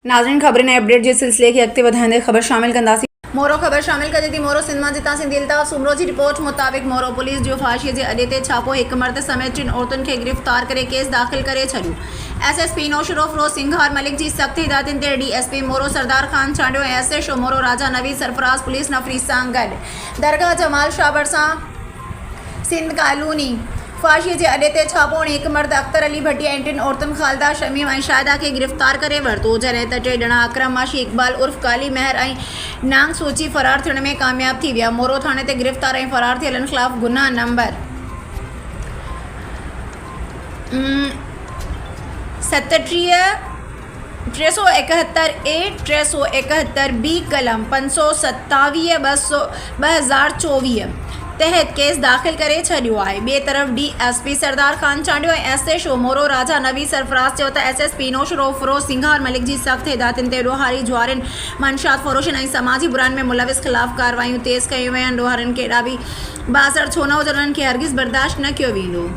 नाज़रीन ख़बरें नए अपडेट जे सिलसिले खे अॻिते वधाईंदे ख़बर शामिल कंदासीं। मोरो ख़बर शामिल करे थी मोरो सिंध मां जितां सिंधी अल्ताफ़ सुमरो जी रिपोर्ट मुताबिक़ मोरो पुलिस जो फाशीअ जे अॾे ते छापो हिकु मर्द समेत 3 औरतुनि खे गिरफ़्तार करे केस दाख़िल करे छॾियो। SSP नौशरो फ़िरोज़ सिंघार मलिक जी सख़्त हिदायतुनि ते DSP मोरो सरदार ख़ान चांडियो ऐं SHO मोरो राजा नवीद सरफराज़ पुलिस नफ़री सां गॾु दरगाह जमाल शाह भरिसां सिंध कॉलोनी फाशीअ जे अॾे ते छापो हिकु मर्द अख्तर अली भटिया ऐं 3 औरतुनि ख़ालिदा शमीम ऐं शाहिदा खे गिरफ़्तार करे वरितो, जॾहिं त 3 ॼणा अकरम माशी इक़बाल उर्फ़ काली महर ऐं नांग सोची फ़रार थियण में कामयाब थी विया। मोरो थाणे ते गिरफ़्तार ऐं फ़रार थियलनि ख़िलाफ़ गुनाह नंबर 371A 371B कलम 527/2024 तहत केस दाख़िल करे छॾियो आहे। ॿिए तरफ़ DSP सरदार ख़ान चांडियो ऐं SHO मोरो राजा नवीद सरफराज़ चयो त SSP नौशरो फ़िरोज़ सिंघार मलिक जी सख़्त हिदायतुनि ते ॾोहारी जुआरिन मंशात फ़रोशन ऐं समाजी बुराइनि में मुलविस ख़िलाफ़ कार्रवायूं तेज़ कयूं वयूं आहिनि। ॾोहारनि खे एॾा बि बाज़र छो न हुजनि, उन्हनि खे हरगिज़ बर्दाश्त न कयो वेंदो।